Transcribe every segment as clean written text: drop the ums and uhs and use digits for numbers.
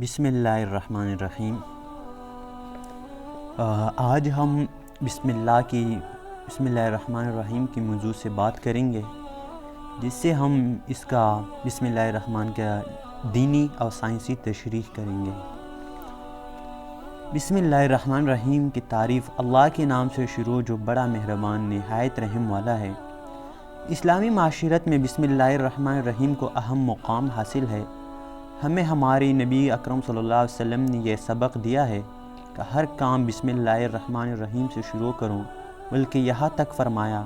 بسم اللہ الرحمن الرحیم۔ آج ہم بسم اللہ الرحمن الرحیم کی موضوع سے بات کریں گے، جس سے ہم اس کا بسم اللہ الرحمن کا دینی اور سائنسی تشریح کریں گے۔ بسم اللہ الرحمن الرحیم کی تعریف اللہ کے نام سے شروع، جو بڑا مہربان نہایت رحم والا ہے۔ اسلامی معاشرت میں بسم اللہ الرحمن الرحیم کو اہم مقام حاصل ہے۔ ہمیں ہماری نبی اکرم صلی اللہ علیہ وسلم نے یہ سبق دیا ہے کہ ہر کام بسم اللہ الرحمن الرحیم سے شروع کروں، بلکہ یہاں تک فرمایا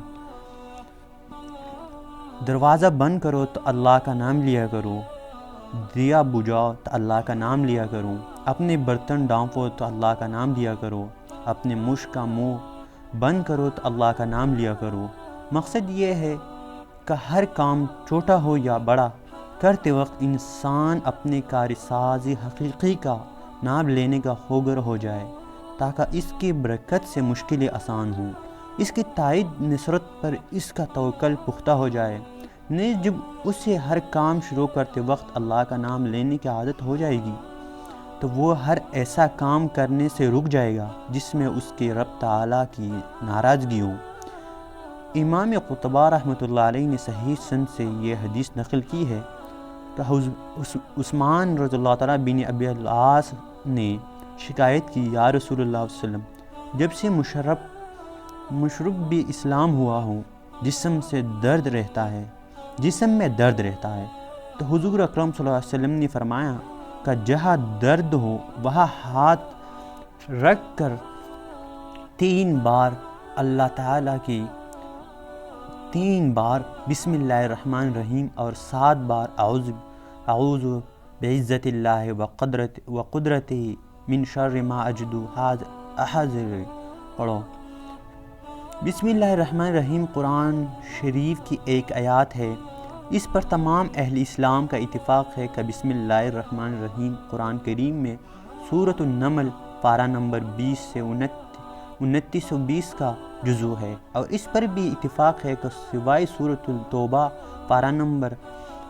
دروازہ بند کرو تو اللہ کا نام لیا کرو، دیا بجھاؤ تو اللہ کا نام لیا کرو، اپنے برتن ڈھانپو تو اللہ کا نام لیا کرو، اپنے مشک کا منہ بند کرو تو اللہ کا نام لیا کرو۔ مقصد یہ ہے کہ ہر کام چھوٹا ہو یا بڑا کرتے وقت انسان اپنے کارساز حقیقی کا نام لینے کا خوگر ہو جائے، تاکہ اس کی برکت سے مشکلیں آسان ہوں، اس کی تائید نصرت پر اس کا توکل پختہ ہو جائے۔ نیز جب اسے ہر کام شروع کرتے وقت اللہ کا نام لینے کی عادت ہو جائے گی تو وہ ہر ایسا کام کرنے سے رک جائے گا جس میں اس کے رب تعالیٰ کی ناراضگی ہو۔ امام قرطبی رحمۃ اللہ علیہ نے صحیح سند سے یہ حدیث نقل کی ہے کہ عثمان رضی اللہ تعالیٰ بن ابی العاص نے شکایت کی، یا رسول اللہ صلی اللہ علیہ وسلم، جب سے مشرب بھی اسلام ہوا ہوں جسم میں درد رہتا ہے، تو حضور اکرم صلی اللہ علیہ وسلم نے فرمایا کہ جہاں درد ہو وہاں ہاتھ رکھ کر 3 بار اللہ تعالیٰ کی 3 بار بسم اللہ الرحمن الرحیم اور 7 بار اعوذ بعزت اللہ وقدرتہ من شر ما اجد احذر پڑھو۔ بسم اللہ الرحمن الرحیم قرآن شریف کی ایک آیات ہے۔ اس پر تمام اہل اسلام کا اتفاق ہے کہ بسم اللہ الرحمن الرحیم قرآن کریم میں سورۃ النمل پارہ نمبر 20 سے 2920 کا جزو ہے، اور اس پر بھی اتفاق ہے کہ سوائے سورۃ التوبہ پارہ نمبر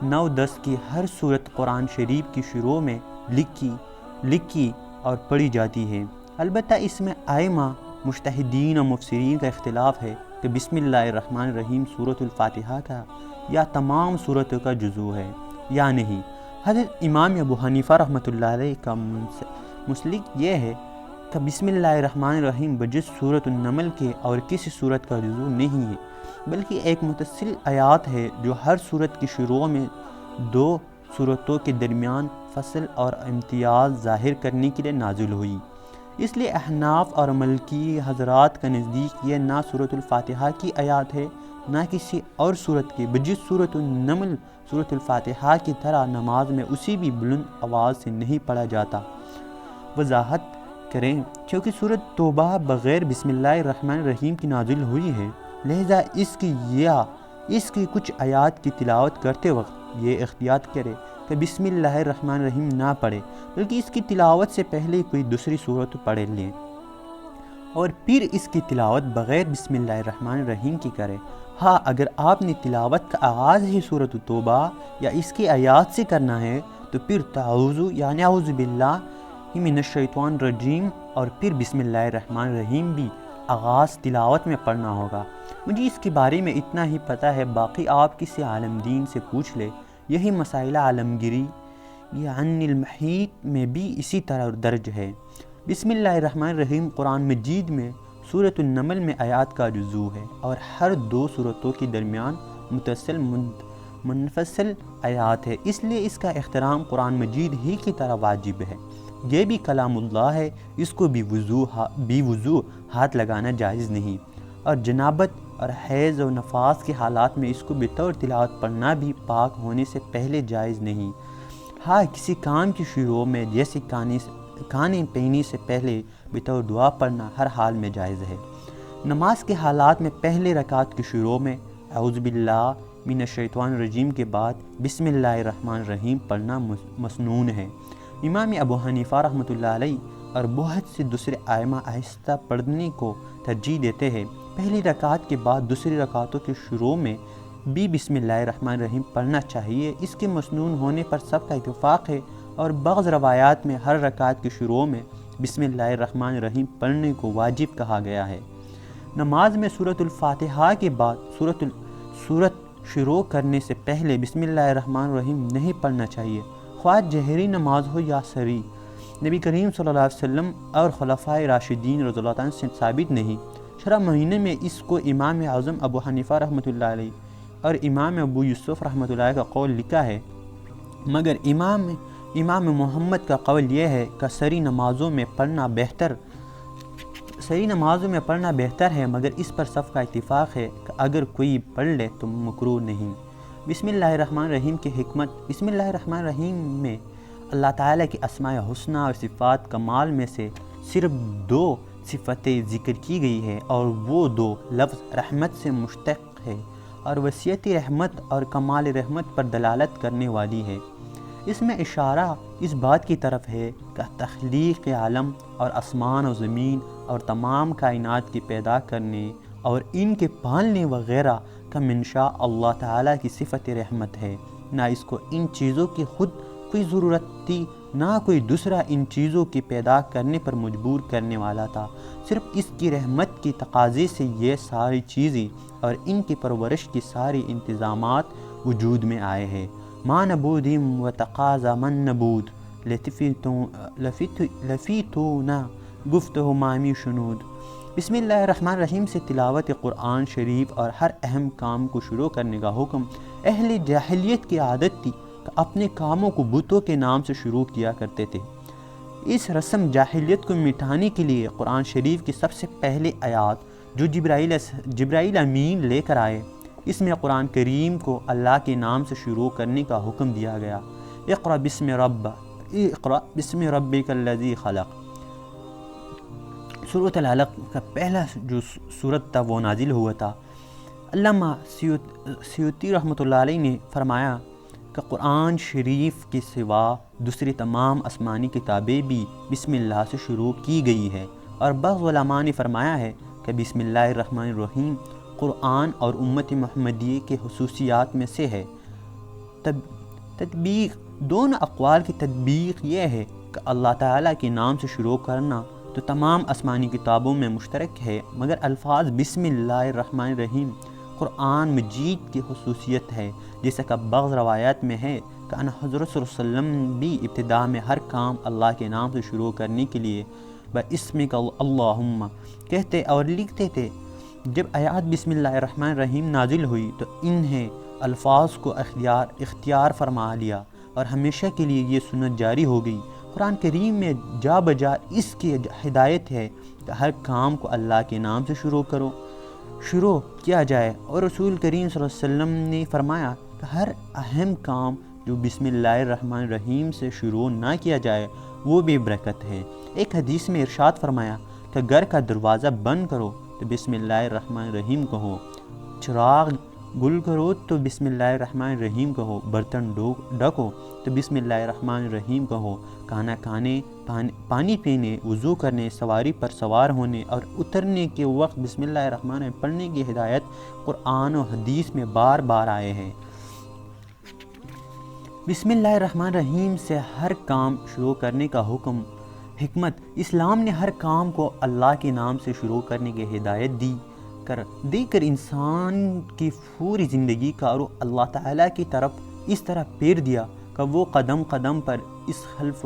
9-10 کی ہر سورت قرآن شریف کی شروع میں لکھی اور پڑھی جاتی ہے۔ البتہ اس میں ائمہ مجتہدین اور مفسرین کا اختلاف ہے کہ بسم اللہ الرحمن الرحیم سورۃ الفاتحہ کا یا تمام سورتوں کا جزو ہے یا نہیں۔ حضرت امام ابو حنیفہ رحمۃ اللہ علیہ کا مسلک یہ ہے کہ بسم اللہ الرحمن الرحیم بجز سورۃ النمل کے اور کسی سورت کا جزو نہیں ہے، بلکہ ایک متصل آیات ہے جو ہر سورت کی شروع میں 2 سورتوں کے درمیان فصل اور امتیاز ظاہر کرنے کے لیے نازل ہوئی۔ اس لیے احناف اور مالکی حضرات کا نزدیک یہ نہ سورۃ الفاتحہ کی آیات ہے نہ کسی اور سورت کی، بجز سورۃ النمل سورۃ الفاتحہ کی طرح نماز میں اسی بھی بلند آواز سے نہیں پڑھا جاتا۔ وضاحت کریں، کیونکہ سورۃ توبہ بغیر بسم اللہ الرحمن الرحیم کی نازل ہوئی ہے، لہذا اس کی کچھ آیات کی تلاوت کرتے وقت یہ احتیاط کرے کہ بسم اللہ الرحمن الرحیم نہ پڑھے، بلکہ اس کی تلاوت سے پہلے کوئی دوسری سورت پڑھ لیں اور پھر اس کی تلاوت بغیر بسم اللہ الرحمن الرحیم کی کرے۔ ہاں، اگر آپ نے تلاوت کا آغاز ہی سورۃ توبہ یا اس کی آیات سے کرنا ہے تو پھر تعوذ یعنی اعوذ باللہ من الشیطان الرجیم اور پھر بسم اللہ الرحمن الرحیم بھی آغاز تلاوت میں پڑھنا ہوگا۔ مجھے اس کے بارے میں اتنا ہی پتہ ہے، باقی آپ کسی عالم دین سے پوچھ لے۔ یہی مسائل عالمگیری یعنی المحیط میں بھی اسی طرح درج ہے۔ بسم اللہ الرحمن الرحیم قرآن مجید میں سورۃ النمل میں آیات کا جزو ہے اور ہر 2 سورتوں کے درمیان متصل منفصل آیات ہے، اس لیے اس کا احترام قرآن مجید ہی کی طرح واجب ہے۔ یہ بھی کلام اللہ ہے، اس کو بھی وضو ہاتھ لگانا جائز نہیں، اور جنابت اور حیض و نفاس کے حالات میں اس کو بطور تلاوت پڑھنا بھی پاک ہونے سے پہلے جائز نہیں۔ ہاں، کسی کام کی شروع میں جیسے کھانے پینے سے پہلے بطور دعا پڑھنا ہر حال میں جائز ہے۔ نماز کے حالات میں پہلے رکعت کی شروع میں اعوذ باللہ من الشیطان الرجیم کے بعد بسم اللہ الرحمن الرحیم پڑھنا مسنون ہے۔ امام ابو حنیفہ رحمۃ اللہ علیہ اور بہت سے دوسرے ائمہ آہستہ پڑھنے کو ترجیح دیتے ہیں۔ پہلی رکعت کے بعد دوسری رکعتوں کے شروع میں بھی بسم اللہ الرحمن الرحیم پڑھنا چاہیے۔ اس کے مسنون ہونے پر سب کا اتفاق ہے اور بعض روایات میں ہر رکعت کے شروع میں بسم اللہ الرحمن الرحیم پڑھنے کو واجب کہا گیا ہے۔ نماز میں سورۃ الفاتحہ کے بعد سورت شروع کرنے سے پہلے بسم اللہ الرحمن الرحیم نہیں پڑھنا چاہیے، خواہ جہری نماز ہو یا سری۔ نبی کریم صلی اللہ علیہ وسلم اور خلفائے راشدین رضی اللہ عنہ سے ثابت نہیں۔ شرح مہینے میں اس کو امام اعظم ابو حنیفہ رحمۃ اللہ علیہ اور امام ابو یوسف رحمۃ اللہ علیہ کا قول لکھا ہے، مگر امام محمد کا قول یہ ہے کہ سری نمازوں میں پڑھنا بہتر ہے، مگر اس پر سب کا اتفاق ہے کہ اگر کوئی پڑھ لے تو مکروہ نہیں۔ بسم اللہ الرحمن الرحیم کی حکمت۔ بسم اللہ الرحمن الرحیم میں اللہ تعالیٰ کی اسماء حسنہ اور صفات کمال میں سے صرف 2 صفتیں ذکر کی گئی ہے، اور وہ 2 لفظ رحمت سے مشتق ہے اور وسعت رحمت اور کمال رحمت پر دلالت کرنے والی ہے۔ اس میں اشارہ اس بات کی طرف ہے کہ تخلیق عالم اور آسمان و زمین اور تمام کائنات کی پیدا کرنے اور ان کے پالنے وغیرہ کا منشا اللہ تعالیٰ کی صفت رحمت ہے۔ نہ اس کو ان چیزوں کی خود کوئی ضرورت تھی، نہ کوئی دوسرا ان چیزوں کی پیدا کرنے پر مجبور کرنے والا تھا، صرف اس کی رحمت کی تقاضے سے یہ ساری چیزیں اور ان کی پرورش کی ساری انتظامات وجود میں آئے ہیں۔ ما نبودیم و تقاضا من نبود لفیتونا گفتہ مامی شنود۔ بسم اللہ الرحمن الرحیم سے تلاوت قرآن شریف اور ہر اہم کام کو شروع کرنے کا حکم۔ اہل جاہلیت کی عادت تھی کہ اپنے کاموں کو بتوں کے نام سے شروع کیا کرتے تھے۔ اس رسم جاہلیت کو مٹانے کے لیے قرآن شریف کی سب سے پہلے آیات جو جبرائیل امین لے کر آئے، اس میں قرآن کریم کو اللہ کے نام سے شروع کرنے کا حکم دیا گیا۔ اقرأ بسم ربک الذی خلق۔ سورۃ العلق کا پہلا جو سورت تھا وہ نازل ہوا تھا۔ علامہ سیوطی رحمۃ اللہ علیہ نے فرمایا کہ قرآن شریف کے سوا دوسری تمام آسمانی کتابیں بھی بسم اللہ سے شروع کی گئی ہے، اور بعض علماء نے فرمایا ہے کہ بسم اللہ الرحمن الرحیم قرآن اور امت محمدیہ کے خصوصیات میں سے ہے۔ تطبیق دونوں اقوال کی تطبیق یہ ہے کہ اللہ تعالیٰ کے نام سے شروع کرنا تو تمام آسمانی کتابوں میں مشترک ہے، مگر الفاظ بسم اللہ الرحمن الرحیم قرآن مجید کی خصوصیت ہے، جیسا کہ بعض روایات میں ہے کہ حضرت صلی اللہ علیہ وسلم بھی ابتدا میں ہر کام اللہ کے نام سے شروع کرنے کے لیے بِاسْمِکَ اللہم کہتے اور لکھتے تھے۔ جب آیات بسم اللہ الرحمن الرحیم نازل ہوئی تو انہیں الفاظ کو اختیار فرما لیا، اور ہمیشہ کے لیے یہ سنت جاری ہو گئی۔ قرآن کریم میں جا بجا اس کی ہدایت ہے کہ ہر کام کو اللہ کے نام سے شروع کیا جائے، اور رسول کریم صلی اللہ علیہ وسلم نے فرمایا کہ ہر اہم کام جو بسم اللہ الرحمن الرحیم سے شروع نہ کیا جائے وہ بھی برکت ہے۔ ایک حدیث میں ارشاد فرمایا کہ گھر کا دروازہ بند کرو تو بسم اللہ الرحمن الرحیم کہو، چراغ گل کرو تو بسم اللہ الرحمن الرحیم کہو، برتن ڈھکو تو بسم اللہ الرحمن الرحیم کہو، کھانا کھانے، پانی پینے، وضو کرنے، سواری پر سوار ہونے اور اترنے کے وقت بسم اللہ الرحمن الرحیم پڑھنے کی ہدایت قرآن و حدیث میں بار بار آئے ہیں۔ بسم اللہ الرحمن الرحیم سے ہر کام شروع کرنے کا حکم۔ حکمت اسلام نے ہر کام کو اللہ کے نام سے شروع کرنے کی ہدایت دے کر انسان کی پوری زندگی کا رخ اللہ تعالیٰ کی طرف اس طرح پھیر دیا کہ وہ قدم قدم پر اس خلف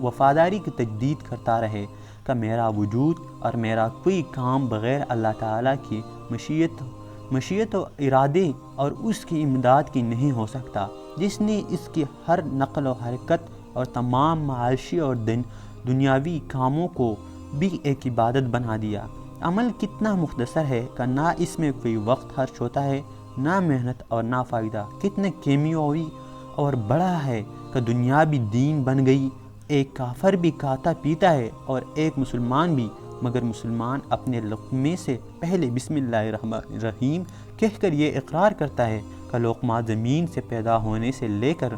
وفاداری کی تجدید کرتا رہے کہ میرا وجود اور میرا کوئی کام بغیر اللہ تعالیٰ کی مشیت و ارادے اور اس کی امداد کی نہیں ہو سکتا، جس نے اس کی ہر نقل و حرکت اور تمام معاشی اور دنیاوی کاموں کو بھی ایک عبادت بنا دیا۔ عمل کتنا مختصر ہے کہ نہ اس میں کوئی وقت خرچ ہوتا ہے، نہ محنت اور نہ فائدہ، کتنے کیمیاوی اور بڑا ہے کہ دنیاوی دین بن گئی۔ ایک کافر بھی کھاتا پیتا ہے اور ایک مسلمان بھی، مگر مسلمان اپنے لقمے سے پہلے بسم اللہ الرحمن الرحیم کہہ کر یہ اقرار کرتا ہے کہ لقمہ زمین سے پیدا ہونے سے لے کر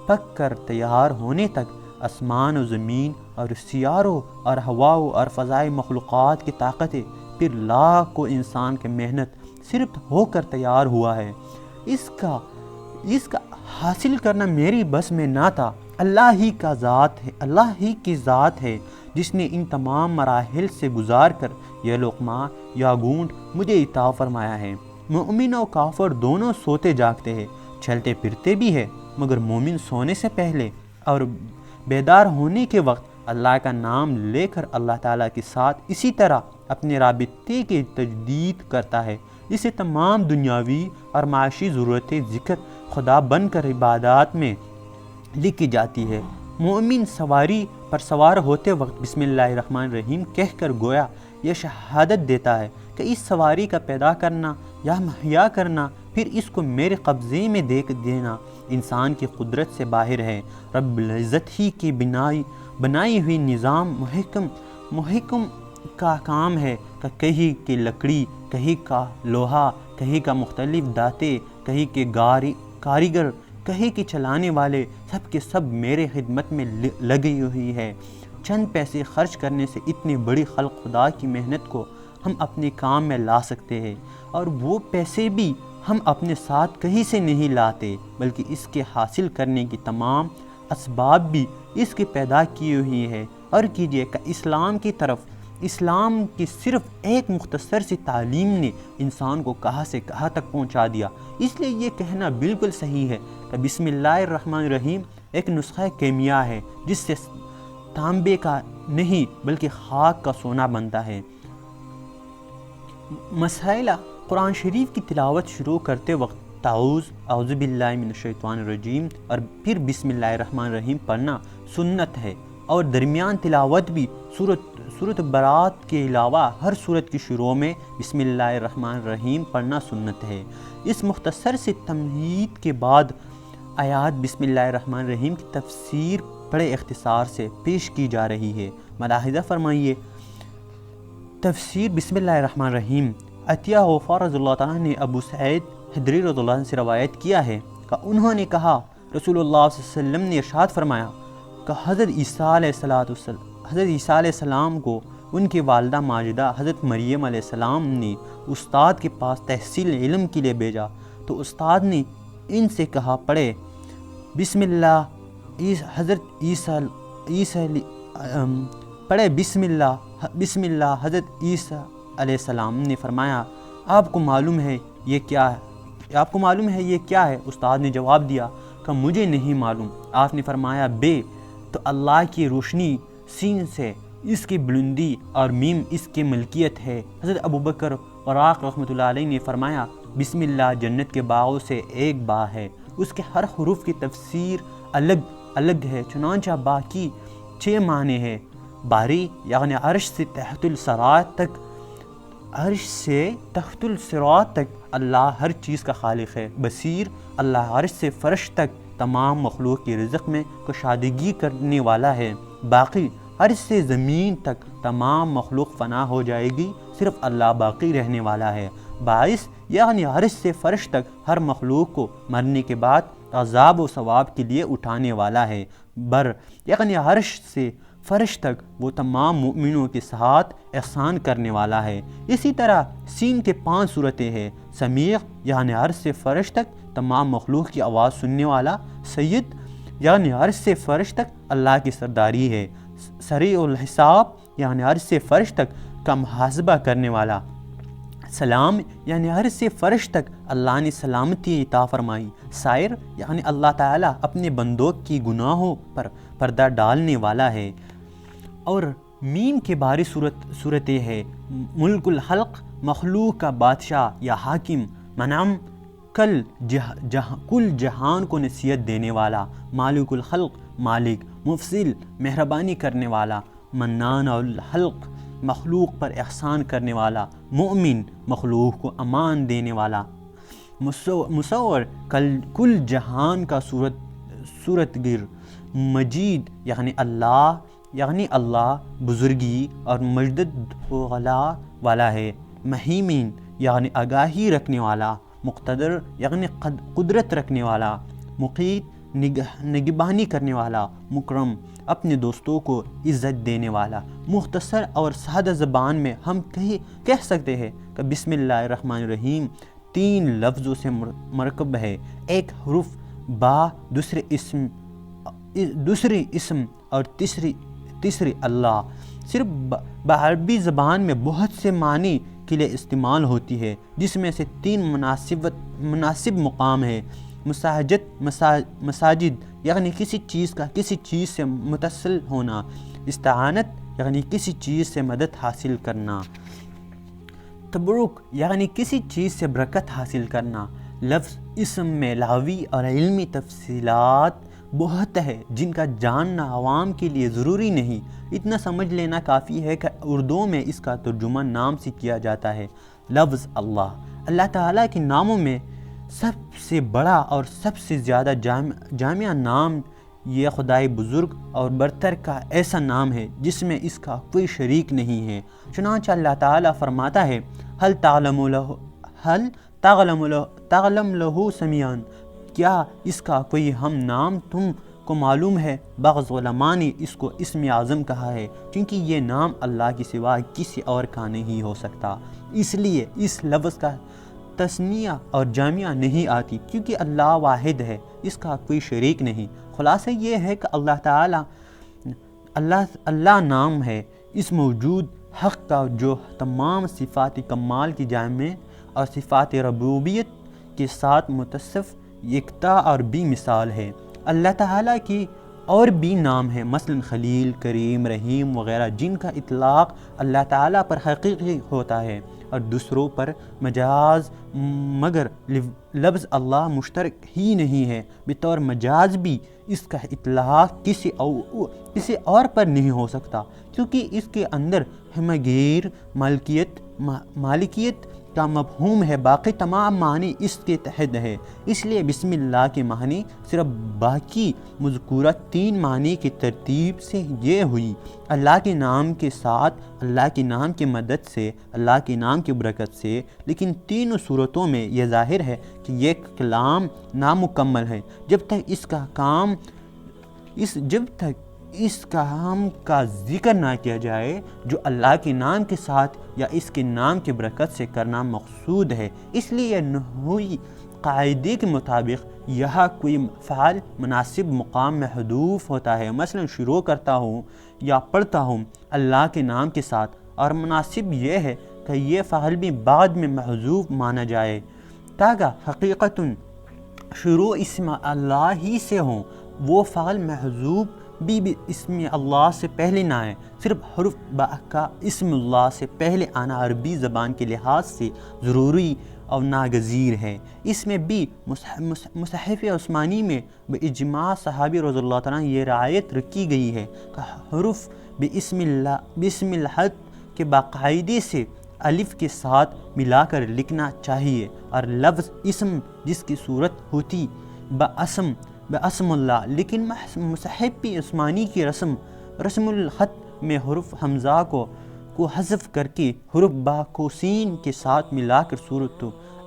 پک کر تیار ہونے تک آسمان و زمین اور سیاروں اور ہواؤں اور فضائی مخلوقات کی طاقتیں پھر لاکھوں انسان کی محنت صرف ہو کر تیار ہوا ہے۔ اس کا حاصل کرنا میری بس میں نہ تھا، اللہ ہی کا ذات ہے، اللہ ہی کی ذات ہے جس نے ان تمام مراحل سے گزار کر یہ لقمہ یا گونٹ مجھے عطا فرمایا ہے۔ مومن و کافر دونوں سوتے جاگتے ہیں، چلتے پھرتے بھی ہے، مگر مومن سونے سے پہلے اور بیدار ہونے کے وقت اللہ کا نام لے کر اللہ تعالیٰ کے ساتھ اسی طرح اپنے رابطے کی تجدید کرتا ہے، جسے تمام دنیاوی اور معاشی ضرورتیں ذکر خدا بن کر عبادات میں لکھی جاتی ہے۔ مومن سواری پر سوار ہوتے وقت بسم اللہ الرحمن الرحیم کہہ کر گویا یہ شہادت دیتا ہے کہ اس سواری کا پیدا کرنا یا مہیا کرنا پھر اس کو میرے قبضے میں دیکھ دینا انسان کی قدرت سے باہر ہے۔ رب العزت ہی کی بنائی ہوئی نظام محکم کا کام ہے کہ کہیں کی لکڑی، کہیں کا لوہا، کہیں کا مختلف داتے، کہیں کے کاریگر، کہیں کی چلانے والے، سب کے سب میرے خدمت میں لگی ہوئی ہے۔ چند پیسے خرچ کرنے سے اتنی بڑی خلق خدا کی محنت کو ہم اپنے کام میں لا سکتے ہیں، اور وہ پیسے بھی ہم اپنے ساتھ کہیں سے نہیں لاتے، بلکہ اس کے حاصل کرنے کی تمام اسباب بھی اس کی پیدا کی ہوئی ہے۔ اور کیجئے کہ اسلام کی صرف ایک مختصر سی تعلیم نے انسان کو کہاں سے کہاں تک پہنچا دیا۔ اس لیے یہ کہنا بالکل صحیح ہے کہ بسم اللہ الرحمن الرحیم ایک نسخہ کیمیا ہے جس سے تانبے کا نہیں بلکہ خاک کا سونا بنتا ہے۔ مسائل قرآن شریف کی تلاوت شروع کرتے وقت اعوذ باللہ من الشیطان الرجیم اور پھر بسم اللہ الرحمن الرحیم پڑھنا سنت ہے، اور درمیان تلاوت بھی سورۃ برات کے علاوہ ہر سورت کی شروع میں بسم اللہ الرحمن الرحیم پڑھنا سنت ہے۔ اس مختصر سے تمہید کے بعد آیات بسم اللہ الرحمن الرحیم کی تفسیر بڑے اختصار سے پیش کی جا رہی ہے۔ ملاحظہ فرمائیے، تفسیر بسم اللہ الرحمن الرحیم عطیہ غفار رضی اللہ تعالیٰ نے ابو سعید خدری رضی اللہ عنہ سے روایت کیا ہے کہ انہوں نے کہا رسول اللہ صلی اللہ علیہ وسلم نے ارشاد فرمایا کہ حضرت عیسیٰ علیہ السلام کو ان کی والدہ ماجدہ حضرت مریم علیہ السلام نے استاد کے پاس تحصیل علم کے لیے بھیجا، تو استاد نے ان سے کہا پڑھے بسم اللہ حضرت عیسیٰ پڑھے بسم اللہ حضرت عیسیٰ علیہ السلام نے فرمایا آپ کو معلوم ہے یہ کیا ہے؟ استاد نے جواب دیا کہ مجھے نہیں معلوم۔ آپ نے فرمایا بے تو اللہ کی روشنی، سین سے اس کی بلندی، اور میم اس کی ملکیت ہے۔ حضرت ابوبکر وراق رحمۃ اللہ علیہ نے فرمایا بسم اللہ جنت کے باغوں سے ایک باغ ہے، اس کے ہر حروف کی تفسیر الگ ہے، چنانچہ باقی 6 معنی ہے۔ باری یعنی عرش سے تحت الصراط تک اللہ ہر چیز کا خالق ہے۔ بصیر اللہ عرش سے فرش تک تمام مخلوق کی رزق میں کشادگی کرنے والا ہے۔ باقی عرش سے زمین تک تمام مخلوق فنا ہو جائے گی، صرف اللہ باقی رہنے والا ہے۔ باعث یعنی عرش سے فرش تک ہر مخلوق کو مرنے کے بعد عذاب و ثواب کے لیے اٹھانے والا ہے۔ بر یعنی عرش سے فرش تک وہ تمام مؤمنوں کے ساتھ احسان کرنے والا ہے۔ اسی طرح سین کے 5 صورتیں ہیں۔ سمیع یعنی عرش سے فرش تک تمام مخلوق کی آواز سننے والا۔ سید یعنی عرش سے فرش تک اللہ کی سرداری ہے۔ سریع الحساب یعنی عرش سے فرش تک کا محاسبہ کرنے والا۔ سلام یعنی عرش سے فرش تک اللہ نے سلامتی عطا فرمائی۔ سائر یعنی اللہ تعالیٰ اپنے بندوں کی گناہوں پر پردہ ڈالنے والا ہے۔ اور میم کے بارے صورتیں ہے ملک الخلق مخلوق کا بادشاہ یا حاکم، منعم کل جہان کو نصیحت دینے والا، مالک الخلق مالک، مفصل مہربانی کرنے والا، منان الخلق مخلوق پر احسان کرنے والا، مؤمن مخلوق کو امان دینے والا، مصور کل جہان کا صورت گر، مجید یعنی اللہ بزرگی اور مجدد غلا والا ہے، مہیمن یعنی آگاہی رکھنے والا، مقتدر یعنی قدرت رکھنے والا، مقیت نگبانی کرنے والا، مکرم اپنے دوستوں کو عزت دینے والا۔ مختصر اور سادہ زبان میں ہم کہہ سکتے ہیں کہ بسم اللہ الرحمن الرحیم 3 لفظوں سے مرکب ہے۔ ایک حرف با دوسرے اسم دوسری اسم اور تیسری اللہ صرف بعربی زبان میں بہت سے معنی کے لیے استعمال ہوتی ہے، جس میں سے 3 مناسب مقام ہے۔ مساجد یعنی کسی چیز سے متصل ہونا، استعانت یعنی کسی چیز سے مدد حاصل کرنا، تبرک یعنی کسی چیز سے برکت حاصل کرنا۔ لفظ اسم میں لغوی اور علمی تفصیلات بہت ہے جن کا جاننا عوام کے لیے ضروری نہیں، اتنا سمجھ لینا کافی ہے کہ اردو میں اس کا ترجمہ نام سے کیا جاتا ہے۔ لفظ اللہ تعالیٰ کے ناموں میں سب سے بڑا اور سب سے زیادہ جامع نام یہ خدائے بزرگ اور برتر کا ایسا نام ہے جس میں اس کا کوئی شریک نہیں ہے۔ چنانچہ اللہ تعالیٰ فرماتا ہے حل تعلم لہ سمیعاً، کیا اس کا کوئی ہم نام تم کو معلوم ہے؟ بعض علماء نے اس کو اسم اعظم کہا ہے کیونکہ یہ نام اللہ کے سوا کسی اور کا نہیں ہو سکتا، اس لیے اس لفظ کا تثنیہ اور جامعہ نہیں آتی، کیونکہ اللہ واحد ہے، اس کا کوئی شریک نہیں۔ خلاصہ یہ ہے کہ اللہ نام ہے اس موجود حق کا جو تمام صفات کمال کی جامع اور صفات ربوبیت کے ساتھ متصف یکتا اور بھی مثال ہے۔ اللہ تعالیٰ کی اور بھی نام ہیں، مثلا خلیل، کریم، رحیم وغیرہ، جن کا اطلاق اللہ تعالیٰ پر حقیقی ہوتا ہے اور دوسروں پر مجاز، مگر لفظ اللہ مشترک ہی نہیں ہے، بطور مجاز بھی اس کا اطلاق کسی اور پر نہیں ہو سکتا، کیونکہ اس کے اندر ہمگیر مالکیت کا مفہوم ہے، باقی تمام معنی اس کے تحت ہے۔ اس لیے بسم اللہ کے معنی صرف باقی مذکورہ 3 معنی کی ترتیب سے یہ ہوئی، اللہ کے نام کے ساتھ، اللہ کے نام کی مدد سے، اللہ کے نام کی برکت سے، لیکن تینوں صورتوں میں یہ ظاہر ہے کہ یہ کلام نامکمل ہے جب تک اس کام کا ذکر نہ کیا جائے جو اللہ کے نام کے ساتھ یا اس کے نام کی برکت سے کرنا مقصود ہے۔ اس لیے نحوی قاعدے کے مطابق یہاں کوئی فعل مناسب مقام میں حذوف ہوتا ہے، مثلا شروع کرتا ہوں یا پڑھتا ہوں اللہ کے نام کے ساتھ، اور مناسب یہ ہے کہ یہ فعل بھی بعد میں محذوف مانا جائے تاکہ حقیقتاً شروع اسم اللہ ہی سے ہوں۔ وہ فعل محذوف بھی اسم اللہ سے پہلے نہ آئے، صرف حرف با کا اسم اللہ سے پہلے آنا عربی زبان کے لحاظ سے ضروری اور ناگزیر ہے۔ اس میں بھی مصحف عثمانی میں باجماع صحابی رضی اللہ تعالیٰ یہ رعایت رکھی گئی ہے کہ حرف بسم اللہ کے باقاعدے سے الف کے ساتھ ملا کر لکھنا چاہیے، اور لفظ اسم جس کی صورت ہوتی باسم اللہ، لیکن مصحف عثمانی کی رسم الخط میں حرف حمزہ کو حذف کر کے حرف با کو سین کے ساتھ ملا کر صورت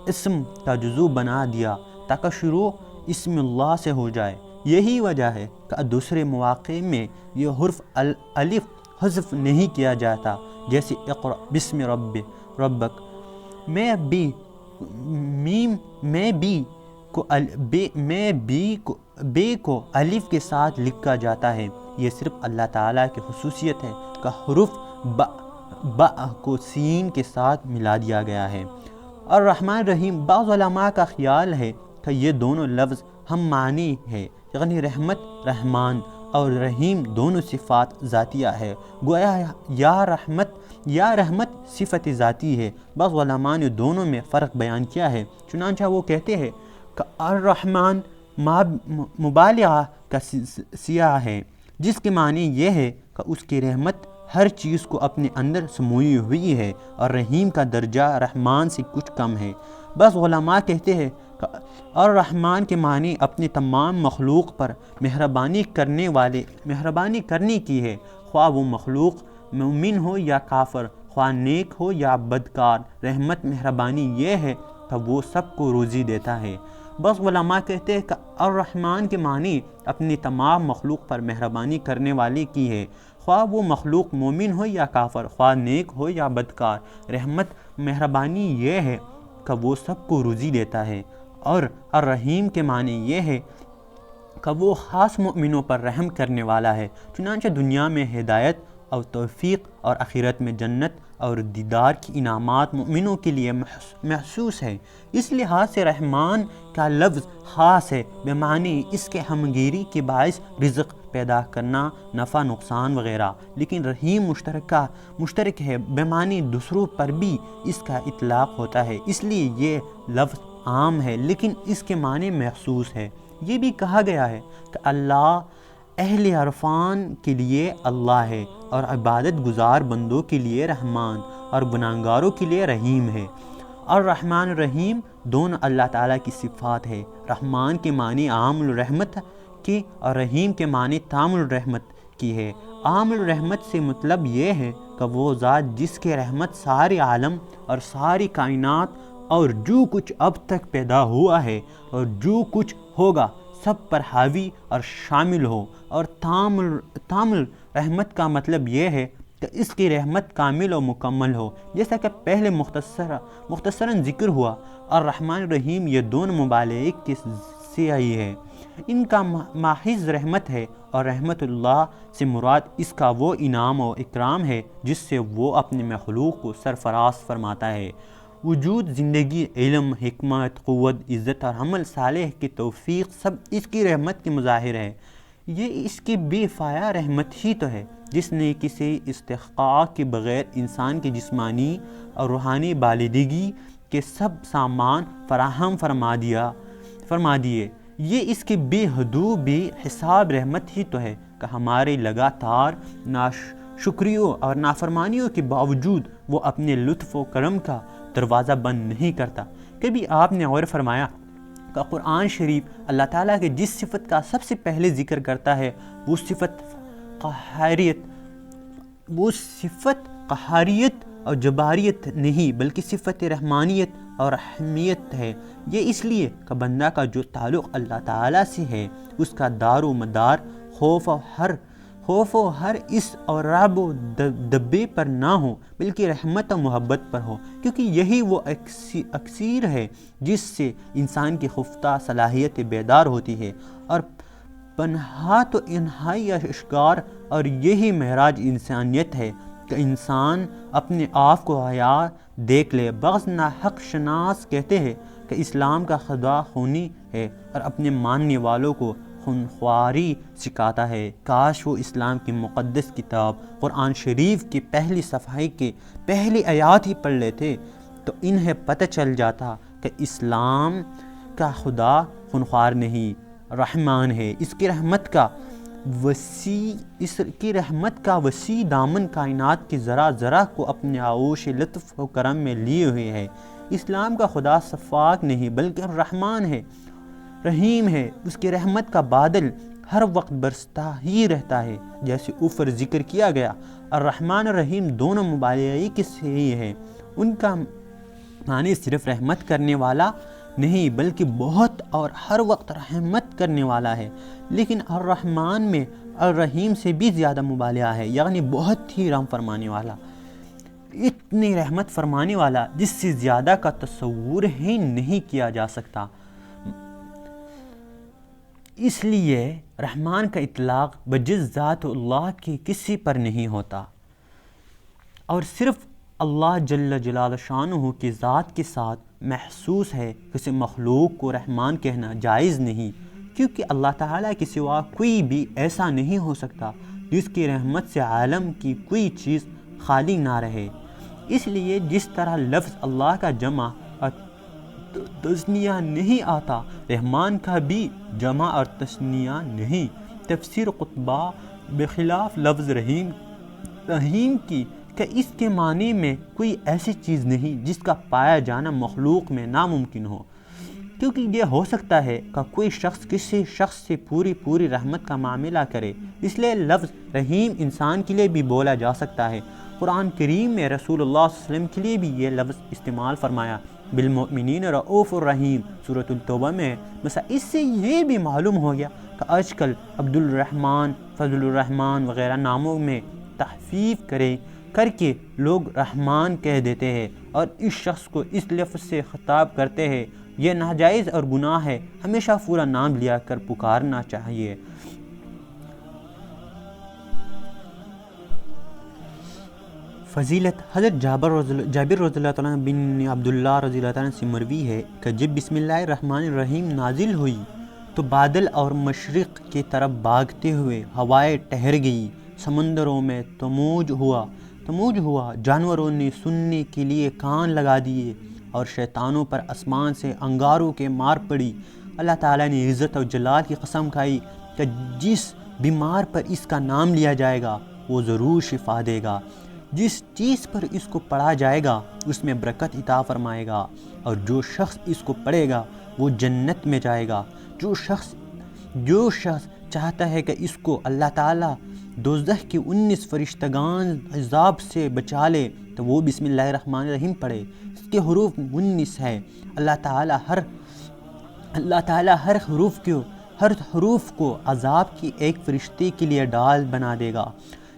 اسم کا جزو بنا دیا تاکہ شروع اسم اللہ سے ہو جائے۔ یہی وجہ ہے کہ دوسرے مواقع میں یہ حرف الف حذف نہیں کیا جاتا، جیسے اقرأ بسم ربک بے کو الف کے ساتھ لکھا جاتا ہے۔ یہ صرف اللہ تعالیٰ کی خصوصیت ہے کہ حرف با کو سین کے ساتھ ملا دیا گیا ہے۔ اور رحمان رحیم، بعض علماء کا خیال ہے کہ یہ دونوں لفظ ہم معنی ہے، یعنی رحمت رحمان اور رحیم دونوں صفات ذاتیہ ہے، گویا یا رحمت صفت ذاتی ہے۔ بعض علماء نے دونوں میں فرق بیان کیا ہے، چنانچہ وہ کہتے ہیں کہ الرحمن مبالغہ کا سیاح ہے، جس کے معنی یہ ہے کہ اس کی رحمت ہر چیز کو اپنے اندر سموئی ہوئی ہے، اور رحیم کا درجہ رحمان سے کچھ کم ہے۔ بعض علماء کہتے ہیں کہ الرحمن کے معنی اپنی تمام مخلوق پر مہربانی کرنے کی ہے، خواہ وہ مخلوق مومن ہو یا کافر، خواہ نیک ہو یا بدکار۔ رحمت مہربانی یہ ہے کہ وہ سب کو روزی دیتا ہے۔ بعض علماء کہتے ہیں کہ الرحمن کے معنی اپنی تمام مخلوق پر مہربانی کرنے والے کی ہے، خواہ وہ مخلوق مومن ہو یا کافر، خواہ نیک ہو یا بدکار۔ رحمت مہربانی یہ ہے کہ وہ سب کو روزی دیتا ہے۔ اور الرحیم کے معنی یہ ہے کہ وہ خاص مومنوں پر رحم کرنے والا ہے، چنانچہ دنیا میں ہدایت اور توفیق اور آخرت میں جنت اور دیدار کی انعامات مومنوں کے لیے محسوس ہے۔ اس لحاظ سے رحمان کا لفظ خاص ہے، بمعنی اس کے ہمگیری کے باعث رزق پیدا کرنا، نفع نقصان وغیرہ، لیکن رحیم مشترک ہے، بمعنی دوسروں پر بھی اس کا اطلاق ہوتا ہے، اس لیے یہ لفظ عام ہے لیکن اس کے معنی محسوس ہے۔ یہ بھی کہا گیا ہے کہ اللہ اہل عرفان کے لیے اللہ ہے اور عبادت گزار بندوں کے لیے رحمان اور گناہگاروں کے لیے رحیم ہے۔ اور رحمان الرحیم دونوں اللہ تعالیٰ کی صفات ہے۔ رحمان کے معنی عام الرحمت کی اور رحیم کے معنی تام الرحمت کی ہے۔ عام الرحمت سے مطلب یہ ہے کہ وہ ذات جس کے رحمت سارے عالم اور ساری کائنات اور جو کچھ اب تک پیدا ہوا ہے اور جو کچھ ہوگا سب پر حاوی اور شامل ہو، اور تام الرحمت کا مطلب یہ ہے کہ اس کی رحمت کامل و مکمل ہو، جیسا کہ پہلے مختصراً ذکر ہوا۔ اور رحمان الرحیم یہ دونوں مبالغے کی صیغہ ہے، ان کا محض رحمت ہے، اور رحمت اللہ سے مراد اس کا وہ انعام و اکرام ہے جس سے وہ اپنے مخلوق کو سرفراز فرماتا ہے۔ وجود، زندگی، علم، حکمت، قوت، عزت اور عمل صالح کی توفیق سب اس کی رحمت کے مظاہر ہے۔ یہ اس کی بے پایہ رحمت ہی تو ہے جس نے کسی استحقاق کے بغیر انسان کی جسمانی اور روحانی بالادگی کے سب سامان فراہم فرما دیے۔ یہ اس کی بے حدود بے حساب رحمت ہی تو ہے کہ ہمارے لگاتار ناشکریوں اور نافرمانیوں کے باوجود وہ اپنے لطف و کرم کا دروازہ بند نہیں کرتا۔ کبھی آپ نے غور فرمایا کہ قرآن شریف اللہ تعالیٰ کے جس صفت کا سب سے پہلے ذکر کرتا ہے وہ صفت قہاریت اور جباریت نہیں بلکہ صفت رحمانیت اور رحمیت ہے۔ یہ اس لیے کہ بندہ کا جو تعلق اللہ تعالیٰ سے ہے اس کا دار و مدار خوف و ہر اس اور رعب و دبے پر نہ ہو بلکہ رحمت و محبت پر ہو، کیونکہ یہی وہ اکسیر ہے جس سے انسان کی خفتہ صلاحیت بیدار ہوتی ہے اور پنہات و انہائی اشکار، اور یہی معراج انسانیت ہے کہ انسان اپنے آپ کو حیا دیکھ لے۔ بغض ناحق شناس کہتے ہیں کہ اسلام کا خدا خونی ہے اور اپنے ماننے والوں کو خونخواری سکھاتا ہے۔ کاش وہ اسلام کی مقدس کتاب قرآن شریف کی پہلی صفحے کی پہلی آیات ہی پڑھ لیتے تو انہیں پتہ چل جاتا کہ اسلام کا خدا خونخوار نہیں، رحمان ہے۔ اس کی رحمت کا وسیع دامن کائنات کی ذرہ ذرہ کو اپنے آغوش لطف و کرم میں لیے ہوئے ہے۔ اسلام کا خدا سفاک نہیں بلکہ رحمان ہے، رحیم ہے۔ اس کی رحمت کا بادل ہر وقت برستا ہی رہتا ہے، جیسے اوپر ذکر کیا گیا۔ الرحمن الرحیم دونوں مبالغے کے صحیح ہے، ان کا معنی صرف رحمت کرنے والا نہیں بلکہ بہت اور ہر وقت رحمت کرنے والا ہے، لیکن الرحمن میں الرحیم سے بھی زیادہ مبالغہ ہے، یعنی بہت ہی رحم فرمانے والا، اتنی رحمت فرمانے والا جس سے زیادہ کا تصور ہی نہیں کیا جا سکتا۔ اس لیے رحمان کا اطلاق بجز ذات اللہ کے کسی پر نہیں ہوتا، اور صرف اللہ جل جلالہ شانہ کی ذات کے ساتھ محسوس ہے۔ کسی مخلوق کو رحمان کہنا جائز نہیں، کیونکہ اللہ تعالیٰ کے سوا کوئی بھی ایسا نہیں ہو سکتا جس کی رحمت سے عالم کی کوئی چیز خالی نہ رہے۔ اس لیے جس طرح لفظ اللہ کا جمع اور تثنیہ نہیں آتا، رحمان کا بھی جمع اور تثنیہ نہیں۔ تفسیر قطبہ بخلاف لفظ رحیم کی کہ اس کے معنی میں کوئی ایسی چیز نہیں جس کا پایا جانا مخلوق میں ناممکن ہو، کیونکہ یہ ہو سکتا ہے کہ کوئی شخص کسی شخص سے پوری رحمت کا معاملہ کرے، اس لیے لفظ رحیم انسان کے لیے بھی بولا جا سکتا ہے۔ قرآن کریم میں رسول اللہ صلی اللہ علیہ وسلم کے لیے بھی یہ لفظ استعمال فرمایا، بالمؤمنین رؤوف الرحیم، سورۃ التوبہ میں۔ مثلا اس سے یہ بھی معلوم ہو گیا کہ آج کل عبد الرحمن، فضل الرحمن وغیرہ ناموں میں تخفیف کر کے لوگ رحمان کہہ دیتے ہیں اور اس شخص کو اس لفظ سے خطاب کرتے ہیں۔ یہ ناجائز اور گناہ ہے، ہمیشہ پورا نام لیا کر پکارنا چاہیے۔ فضیلت حضرت جابر رضی اللہ تعالیٰ بن عبداللہ رضی اللہ تعالیٰ سے مروی ہے کہ جب بسم اللہ الرحمن الرحیم نازل ہوئی تو بادل اور مشرق کی طرف بھاگتے ہوئے ہوائیں ٹھہر گئی، سمندروں میں تموج ہوا، جانوروں نے سننے کے لیے کان لگا دیے اور شیطانوں پر آسمان سے انگاروں کے مار پڑی۔ اللہ تعالیٰ نے عزت اور جلال کی قسم کھائی کہ جس بیمار پر اس کا نام لیا جائے گا وہ ضرور شفا دے گا، جس چیز پر اس کو پڑھا جائے گا اس میں برکت عطا فرمائے گا، اور جو شخص اس کو پڑھے گا وہ جنت میں جائے گا۔ جو شخص چاہتا ہے کہ اس کو اللہ تعالیٰ دوزخ کی 19 فرشتگان عذاب سے بچا لے تو وہ بسم اللہ الرحمن الرحیم پڑھے۔ اس کے حروف 19 ہے۔ اللہ تعالیٰ ہر حروف کو عذاب کی ایک فرشتے کے لیے ڈال بنا دے گا۔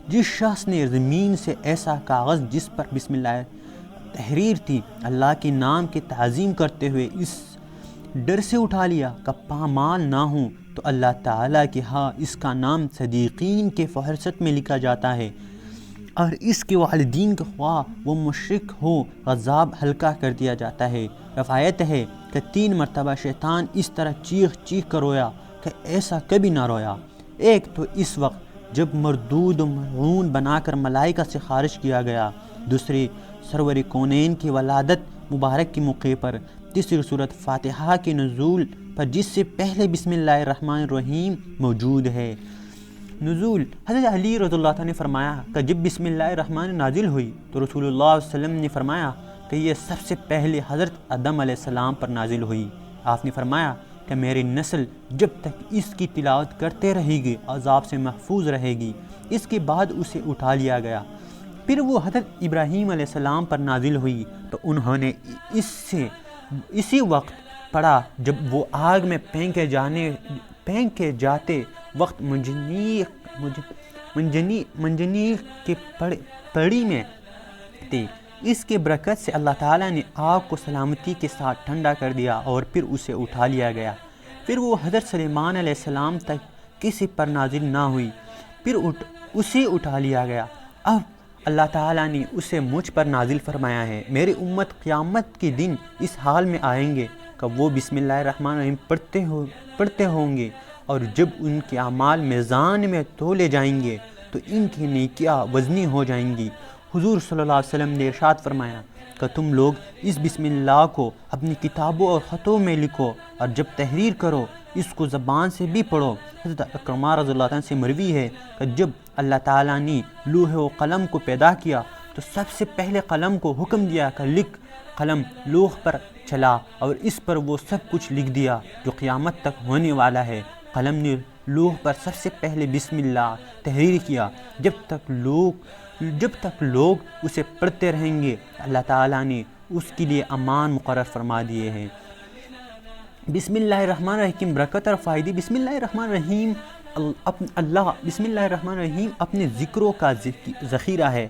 جس شخص نے زمین سے ایسا کاغذ جس پر بسم اللہ تحریر تھی اللہ کے نام کی تعظیم کرتے ہوئے اس ڈر سے اٹھا لیا کہ پامال نہ ہوں تو اللہ تعالیٰ کے ہاں اس کا نام صدیقین کے فہرست میں لکھا جاتا ہے، اور اس کے والدین کے خواہ وہ مشرک ہو عذاب ہلکا کر دیا جاتا ہے۔ روایت ہے کہ 3 مرتبہ شیطان اس طرح چیخ کر رویا کہ ایسا کبھی نہ رویا۔ ایک تو اس وقت جب مردود و ملعون بنا کر ملائکہ سے خارج کیا گیا، دوسری سرور کونین کی ولادت مبارک کے موقع پر، تیسری صورت فاتحہ کے نزول پر جس سے پہلے بسم اللہ الرحمن الرحیم موجود ہے۔ نزول حضرت علی رضی اللہ عنہ نے فرمایا کہ جب بسم اللہ الرحمن نازل ہوئی تو رسول اللہ صلی اللہ علیہ وسلم نے فرمایا کہ یہ سب سے پہلے حضرت آدم علیہ السلام پر نازل ہوئی۔ آپ نے فرمایا کہ میری نسل جب تک اس کی تلاوت کرتے رہے گی عذاب سے محفوظ رہے گی۔ اس کے بعد اسے اٹھا لیا گیا۔ پھر وہ حضرت ابراہیم علیہ السلام پر نازل ہوئی تو انہوں نے اسی وقت پڑھا جب وہ آگ میں پھینکے جاتے وقت منجنیق کے پڑی میں تھے۔ اس کے برکت سے اللہ تعالیٰ نے آگ کو سلامتی کے ساتھ ٹھنڈا کر دیا اور پھر اسے اٹھا لیا گیا۔ پھر وہ حضرت سلیمان علیہ السلام تک کسی پر نازل نہ ہوئی، پھر اسے اٹھا لیا گیا۔ اب اللہ تعالیٰ نے اسے مجھ پر نازل فرمایا ہے۔ میری امت قیامت کے دن اس حال میں آئیں گے کہ وہ بسم اللہ الرحمن الرحیم پڑھتے ہوں گے، اور جب ان کے اعمال میزان میں تولے جائیں گے تو ان کی نیکیاں وزنی ہو جائیں گی۔ حضور صلی اللہ علیہ وسلم نے ارشاد فرمایا کہ تم لوگ اس بسم اللہ کو اپنی کتابوں اور خطوں میں لکھو، اور جب تحریر کرو اس کو زبان سے بھی پڑھو۔ حضرت اکرمہ رضی اللہ عنہ سے مروی ہے کہ جب اللہ تعالیٰ نے لوح و قلم کو پیدا کیا تو سب سے پہلے قلم کو حکم دیا کہ لکھ۔ قلم لوح پر چلا اور اس پر وہ سب کچھ لکھ دیا جو قیامت تک ہونے والا ہے۔ قلم نے لوح پر سب سے پہلے بسم اللہ تحریر کیا۔ جب تک لوگ اسے پڑھتے رہیں گے اللہ تعالیٰ نے اس کے لیے امان مقرر فرما دیے ہیں۔ بسم اللہ الرحمن الرحیم برکت اور فائدے۔ بسم اللہ الرحمن الرحیم بسم اللہ الرحمن الرحیم اپنے ذکروں کا ذخیرہ ہے،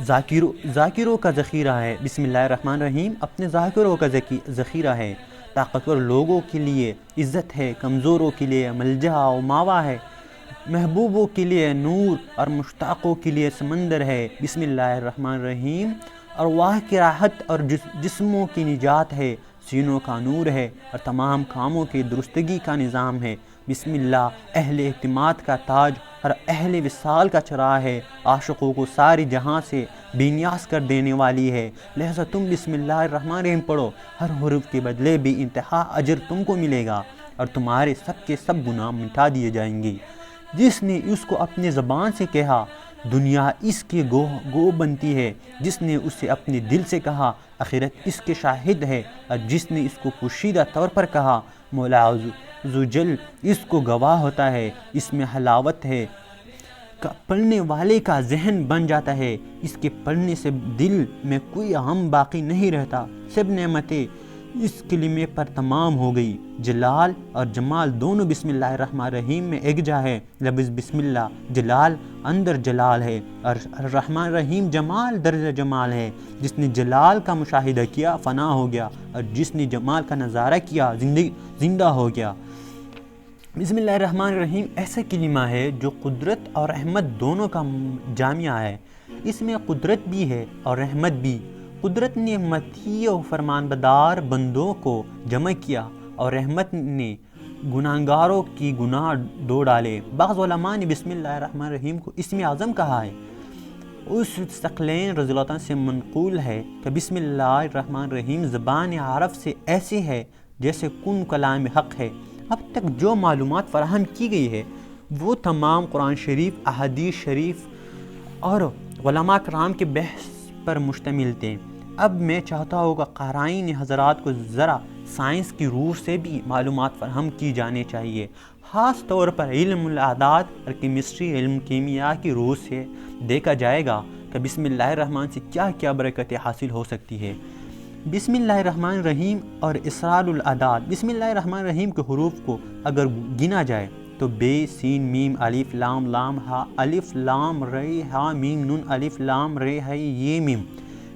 ذاکروں کا ذخیرہ ہے۔ بسم اللہ الرحمن الرحیم اپنے ذاکروں کا ذخیرہ ہے۔ طاقتور لوگوں کے لیے عزت ہے، کمزوروں کے لیے ملجا و ماوا ہے، محبوبوں کے لیے نور اور مشتاقوں کے لیے سمندر ہے۔ بسم اللہ الرحمن الرحیم ارواح کی راحت اور جسموں کی نجات ہے، سینوں کا نور ہے اور تمام کاموں کی درستگی کا نظام ہے۔ بسم اللہ اہل اعتماد کا تاج اور اہل وصال کا چراغ ہے، عاشقوں کو ساری جہاں سے بے نیاز کر دینے والی ہے۔ لہذا تم بسم اللہ الرحمن الرحیم پڑھو، ہر حرف کے بدلے بھی انتہا اجر تم کو ملے گا اور تمہارے سب کے سب گناہ مٹا دیے جائیں گے۔ جس نے اس کو اپنے زبان سے کہا دنیا اس کی گو بنتی ہے، جس نے اسے اپنے دل سے کہا آخرت اس کے شاہد ہے، اور جس نے اس کو پوشیدہ طور پر کہا مولا عزوجل اس کو گواہ ہوتا ہے۔ اس میں حلاوت ہے، پڑھنے والے کا ذہن بن جاتا ہے، اس کے پڑھنے سے دل میں کوئی غم باقی نہیں رہتا، سب نعمتیں اس کلمے پر تمام ہو گئی۔ جلال اور جمال دونوں بسم اللہ الرحمن الرحیم میں ایک جا ہے۔ لفظ بسم اللہ جلال اندر جلال ہے اور الرحمن الرحیم جمال درجہ جمال ہے۔ جس نے جلال کا مشاہدہ کیا فنا ہو گیا اور جس نے جمال کا نظارہ کیا زندہ ہو گیا۔ بسم اللہ الرحمن الرحیم ایسا کلمہ ہے جو قدرت اور رحمت دونوں کا جامعہ ہے۔ اس میں قدرت بھی ہے اور رحمت بھی۔ قدرت نے مطیع و فرمان بدار بندوں کو جمع کیا اور رحمت نے گناہگاروں کی گناہ دھو ڈالے۔ بعض علماء نے بسم اللہ الرحمن الرحیم کو اسم اعظم کہا ہے۔ اس ثقلین رضی اللہ عنہ سے منقول ہے کہ بسم اللہ الرحمن الرحیم زبان عرب سے ایسے ہے جیسے کن کلام حق ہے۔ اب تک جو معلومات فراہم کی گئی ہے وہ تمام قرآن شریف، احادیث شریف اور علماء کرام کے بحث پر مشتمل تھے۔ اب میں چاہتا ہوں کہ قارئین حضرات کو ذرا سائنس کی روح سے بھی معلومات فراہم کی جانی چاہیے، خاص طور پر علم الاعداد اور کیمسٹری، علم کیمیا کی روح سے دیکھا جائے گا کہ بسم اللہ الرحمن سے کیا کیا برکتیں حاصل ہو سکتی ہے۔ بسم اللہ الرحمن الرحیم اور اسرار الاعداد۔ بسم اللہ الرحمن الرحیم کے حروف کو اگر گنا جائے تو بے، سین، میم، الف، لام، لام، ہا، الف، لام، رے، ہا، میم، نون، الف، لام، رے، ہے، یہ میم،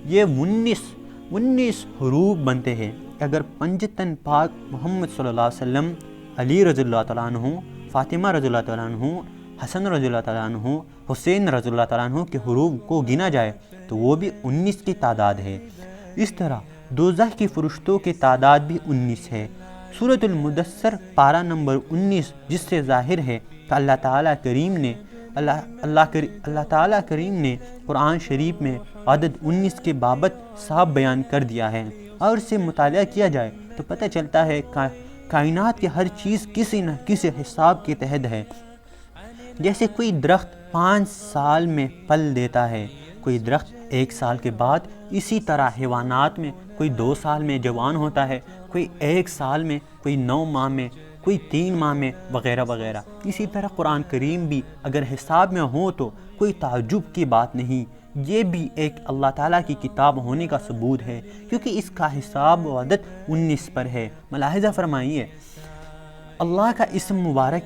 یہ 19 حروف بنتے ہیں۔ اگر پنجتن پاک محمد صلی اللہ علیہ وسلم، علی رضی اللہ تعالیٰ عنہ، فاطمہ رضی اللہ تعالیٰ عنہ، حسن رضی اللہ تعالیٰ عنہ، حسین رضی اللہ تعالیٰ عنہ کے حروف کو گنا جائے تو وہ بھی 19 کی تعداد ہے۔ اس طرح دوزخ کی فرشتوں کی تعداد بھی 19 ہے۔ سورۃ المدثر پارہ نمبر 19 جس سے ظاہر ہے کہ اللہ تعالیٰ کریم نے قرآن شریف میں عدد 19 کے بابت صاف بیان کر دیا ہے، اور اسے مطالعہ کیا جائے تو پتہ چلتا ہے کہ کائنات کی ہر چیز کسی نہ کسی حساب کے تحت ہے۔ جیسے کوئی درخت 5 سال میں پھل دیتا ہے، کوئی درخت 1 سال کے بعد، اسی طرح حیوانات میں کوئی 2 سال میں جوان ہوتا ہے، کوئی 1 سال میں، کوئی 9 ماہ میں، کوئی 3 ماہ میں، وغیرہ وغیرہ۔ اسی طرح قرآن کریم بھی اگر حساب میں ہو تو کوئی تعجب کی بات نہیں، یہ بھی ایک اللہ تعالیٰ کی کتاب ہونے کا ثبوت ہے، کیونکہ اس کا حساب و عدد 19 پر ہے۔ ملاحظہ فرمائیے، اللہ کا اسم مبارک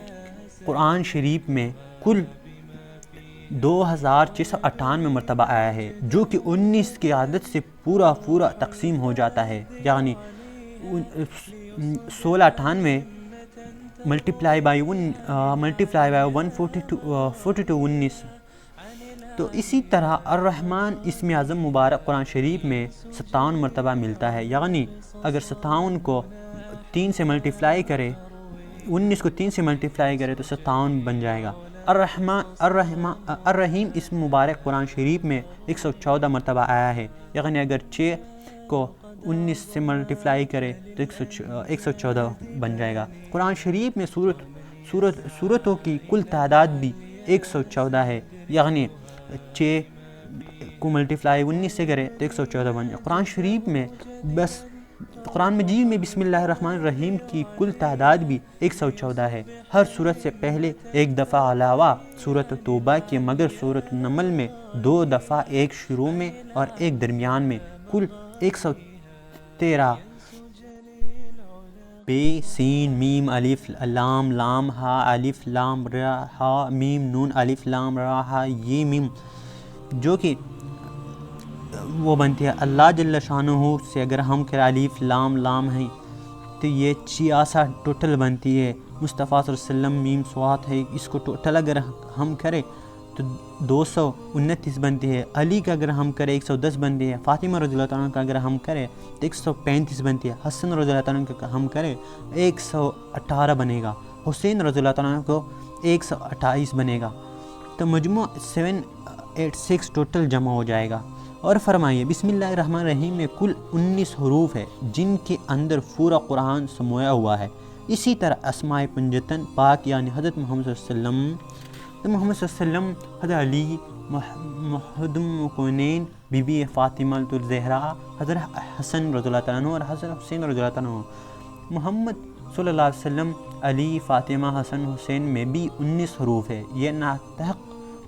قرآن شریف میں کل 2698 مرتبہ آیا ہے، جو کہ 19 کی عادت سے پورا تقسیم ہو جاتا ہے، یعنی 1698 ملٹیپلائی بائی 142 19۔ تو اسی طرح الرحمن اسم اعظم مبارک قرآن شریف میں 57 مرتبہ ملتا ہے، یعنی اگر 57 کو 3 سے ملٹیپلائی کرے، 19 کو 3 سے ملٹیپلائی کرے تو 57 بن جائے گا۔ الرحیم اسم مبارک قرآن شریف میں 114 مرتبہ آیا ہے، یعنی اگر 6 کو 19 سے ملٹیپلائی کرے تو 114 بن جائے گا۔ قرآن شریف میں سورتوں کی کل تعداد بھی 114 ہے، یعنی 6 کو ملٹیپلائی 19 سے کرے تو 114 بن جائے۔ قرآن شریف میں قرآن مجید میں بسم اللہ الرحمن الرحیم کی کل تعداد بھی 114 ہے۔ ہر سورت سے پہلے 1 دفعہ علاوہ سورۃ توبہ کے، مگر سورۃ النمل میں 2 دفعہ، ایک شروع میں اور ایک درمیان میں، کل 113۔ بے، سین، میم، الف، لام، لام، ہا، الف، لام، را، ہا، میم، نون، الف، لام، را، ہا، یہ میم، جو کہ وہ بنتی ہے اللہ جل شانہ سے اگر ہم کریں الف لام لام ہیں تو یہ 66 ٹوٹل بنتی ہے۔ مصطفیٰ صلی اللہ علیہ وسلم میم صاد ہے، اس کو ٹوٹل اگر ہم کریں تو 229 بنتی ہے۔ علی کا اگر ہم کریں 110 بنتی ہے۔ فاطمہ رضی اللہ عنہ کا اگر ہم کریں تو 135 بنتی ہے۔ حسن رضی اللہ عنہ کا ہم کریں 118 بنے گا۔ حسین رضی اللہ عنہ کو 128 بنے گا، تو مجموع 786 ٹوٹل جمع ہو جائے گا۔ اور فرمائیے بسم اللہ الرحمن الرحیم میں کل 19 حروف ہے جن کے اندر پورا قرآن سمویا ہوا ہے۔ اسی طرح اسماء پنجتن پاک یعنی حضرت محمد صلی اللہ علیہ وسلم، حضرت علی، محدم کونین، بی بی فاطمہ الزہرا، حضرت حسن رضی اللہ عنہ اور حضرت حسین رضی اللہ عنہ۔ محمد صلی اللہ علیہ وسلم، علی، فاطمہ، حسن، حسین میں بھی 19 حروف ہے۔ یہ ناطق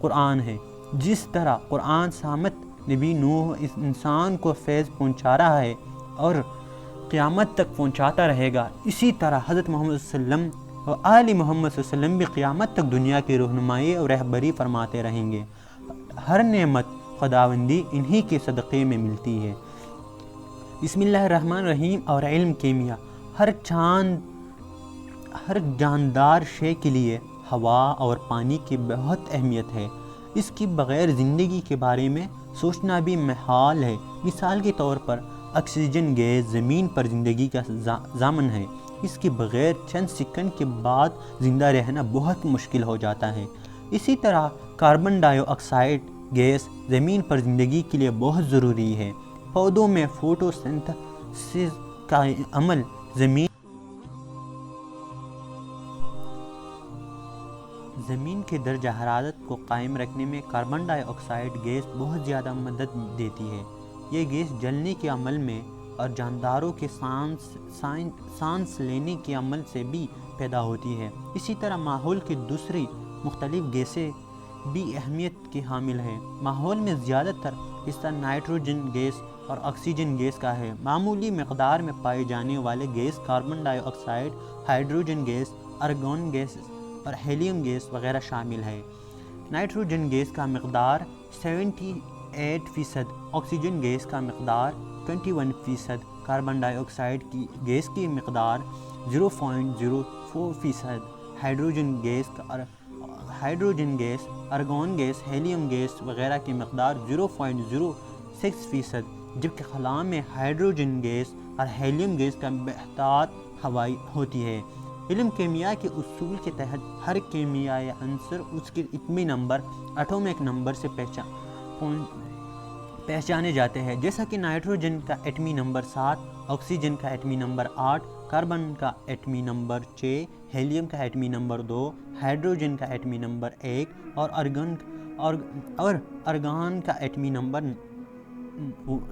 قرآن ہے۔ جس طرح قرآن سامت نبی نوح اس انسان کو فیض پہنچا رہا ہے اور قیامت تک پہنچاتا رہے گا، اسی طرح حضرت محمد صلی اللہ علیہ وسلم اور آل محمد صلی اللہ علیہ وسلم بھی قیامت تک دنیا کی رہنمائی اور رہبری فرماتے رہیں گے۔ ہر نعمت خداوندی انہی کے صدقے میں ملتی ہے۔ بسم اللہ الرحمن الرحیم اور علم کیمیا۔ ہر جاندار شے کے لیے ہوا اور پانی کی بہت اہمیت ہے، اس کی بغیر زندگی کے بارے میں سوچنا بھی محال ہے۔ مثال کے طور پر آکسیجن گیس زمین پر زندگی کا ضامن ہے، اس کے بغیر چند سیکنڈ کے بعد زندہ رہنا بہت مشکل ہو جاتا ہے۔ اسی طرح کاربن ڈائی آکسائڈ گیس زمین پر زندگی کے لیے بہت ضروری ہے۔ پودوں میں فوٹو سنتھسس کا عمل زمین کے درجہ حرارت کو قائم رکھنے میں کاربن ڈائی آکسائڈ گیس بہت زیادہ مدد دیتی ہے۔ یہ گیس جلنے کے عمل میں اور جانداروں کے سانس لینے کے عمل سے بھی پیدا ہوتی ہے۔ اسی طرح ماحول کی دوسری مختلف گیسیں بھی اہمیت کی حامل ہیں۔ ماحول میں زیادہ تر حصہ نائٹروجن گیس اور آکسیجن گیس کا ہے۔ معمولی مقدار میں پائے جانے والے گیس کاربن ڈائی oxide, hydrogen gas, argon gas اور ہیلیم گیس وغیرہ شامل ہے۔ نائٹروجن گیس کا مقدار 78%، آکسیجن گیس کا مقدار 21%، کاربن ڈائی آکسائڈ کی گیس کی مقدار 0.04%، hydrogen gas, argon gas, helium gas وغیرہ کی مقدار 0.06%، جبکہ خلا میں ہائیڈروجن گیس اور ہیلیم گیس کا بہتات ہوائی ہوتی ہے۔ علم کیمیا کے اصول کے تحت ہر کیمیائی عنصر اس کے ایٹمی نمبر ایٹومک نمبر سے پہچانے جاتے ہیں، جیسا کہ نائٹروجن کا ایٹمی نمبر 7، آکسیجن کا ایٹمی نمبر 8، کاربن کا ایٹمی نمبر 6، ہیلیم کا ایٹمی نمبر 2، ہائیڈروجن کا ایٹمی نمبر 1 اور ارگان کا ایٹمی نمبر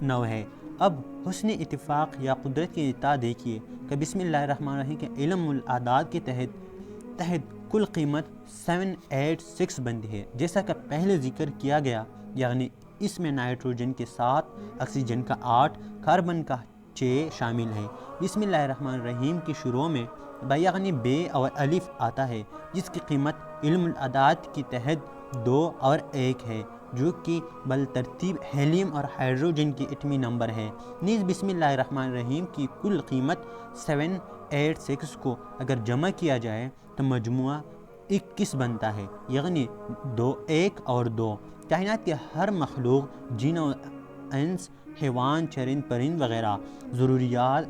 9 ہے۔ اب حسن اتفاق یا قدرت کی اطاع دیکھیے کہ بسم اللہ الرحمن الرحیم کے علم الاعداد کے تحت کل قیمت 786 بنتی ہے، جیسا کہ پہلے ذکر کیا گیا، یعنی اس میں نائٹروجن کے 7، آکسیجن کا 8، کاربن کا 6 شامل ہے۔ بسم اللہ الرحمن الرحیم کی شروع میں یعنی بے اور الف آتا ہے، جس کی قیمت علم الاعداد کے تحت 2 اور 1 ہے، جو کہ بالترتیب ہیلیم اور ہائیڈروجن کی ایٹمی نمبر ہے۔ نیز بسم اللہ الرحمن الرحیم کی کل قیمت 786 کو اگر جمع کیا جائے تو مجموعہ 21 بنتا ہے، یعنی 2، 1 اور 2۔ کائنات کے ہر مخلوق، جن و انس، حیوان، چرند پرند وغیرہ ضروریات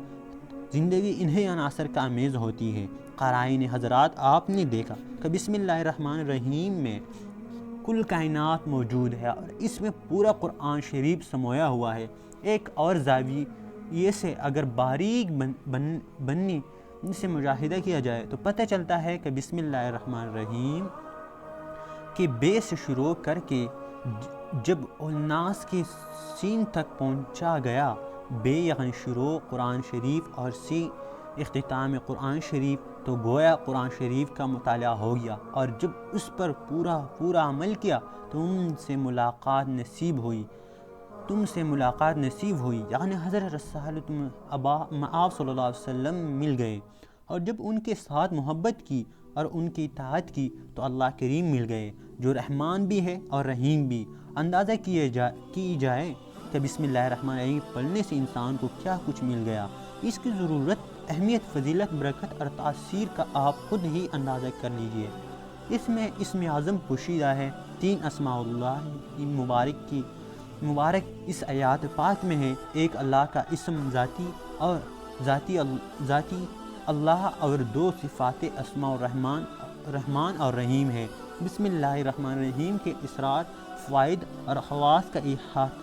زندگی انہی عناصر کا امیز ہوتی ہے۔ قرائن حضرات، آپ نے دیکھا کہ بسم اللہ الرحمن الرحیم میں کل کائنات موجود ہے اور اس میں پورا قرآن شریف سمویا ہوا ہے۔ ایک اور زاویے سے اگر باریک بنی سے مشاہدہ کیا جائے تو پتہ چلتا ہے کہ بسم اللہ الرحمن الرحیم کے بے سے شروع کر کے جب الناس کی سین تک پہنچا گیا، بے یعنی شروع قرآن شریف اور سی اختتام قرآن شریف، تو گویا قرآن شریف کا مطالعہ ہو گیا، اور جب اس پر پورا عمل کیا تو تم سے ملاقات نصیب ہوئی، یعنی حضرت رسول آپ صلی اللہ علیہ وسلم مل گئے، اور جب ان کے ساتھ محبت کی اور ان کی اطاعت کی تو اللہ کریم مل گئے، جو رحمان بھی ہے اور رحیم بھی۔ اندازہ کی جائے کہ بسم اللہ الرحمن الرحیم پڑھنے سے انسان کو کیا کچھ مل گیا۔ اس کی ضرورت، اہمیت، فضیلت، برکت اور تاثیر کا آپ خود ہی اندازہ کر لیجئے۔ اس میں اسم اعظم پوشیدہ ہے، 3 اسماء اللہ مبارک اس آیات پاک میں ہے۔ ایک اللہ کا اسم ذاتی اللہ اور 2 صفات اسماء رحمان اور رحیم ہے۔ بسم اللہ الرحمن الرحیم کے اسرار، فوائد اور خواص کا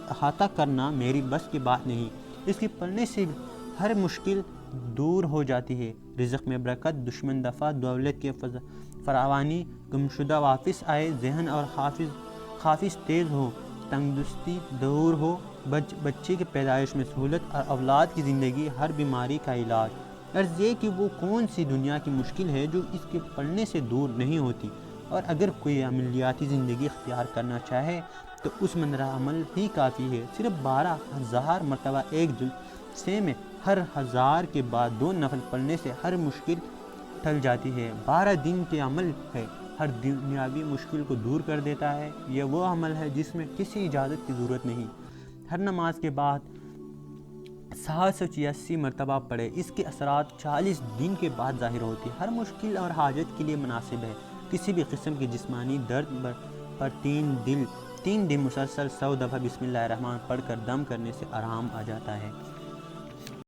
احاطہ کرنا میری بس کی بات نہیں۔ اس کے پڑھنے سے ہر مشکل دور ہو جاتی ہے، رزق میں برکت، دشمن دفع، دولت کی فراوانی، گمشدہ واپس آئے، ذہن اور حافظ تیز ہو، تندرستی دور ہو، بچے کی پیدائش میں سہولت اور اولاد کی زندگی، ہر بیماری کا علاج۔ غرض یہ کہ وہ کون سی دنیا کی مشکل ہے جو اس کے پڑھنے سے دور نہیں ہوتی، اور اگر کوئی عملیاتی زندگی اختیار کرنا چاہے تو اس منظر عمل ہی کافی ہے۔ صرف 12,000 مرتبہ ایک جلسے میں ہر 1000 کے بعد 2 نفل پڑھنے سے ہر مشکل ٹل جاتی ہے۔ 12 دن کے عمل ہے، ہر دنیاوی مشکل کو دور کر دیتا ہے۔ یہ وہ عمل ہے جس میں کسی اجازت کی ضرورت نہیں۔ ہر نماز کے بعد 786 مرتبہ پڑھے، اس کے اثرات 40 دن کے بعد ظاہر ہوتی ہے۔ ہر مشکل اور حاجت کے لیے مناسب ہے۔ کسی بھی قسم کی جسمانی درد پر 3 دن مسلسل 100 دفعہ بسم اللہ الرحمن پڑھ کر دم کرنے سے آرام آ جاتا ہے۔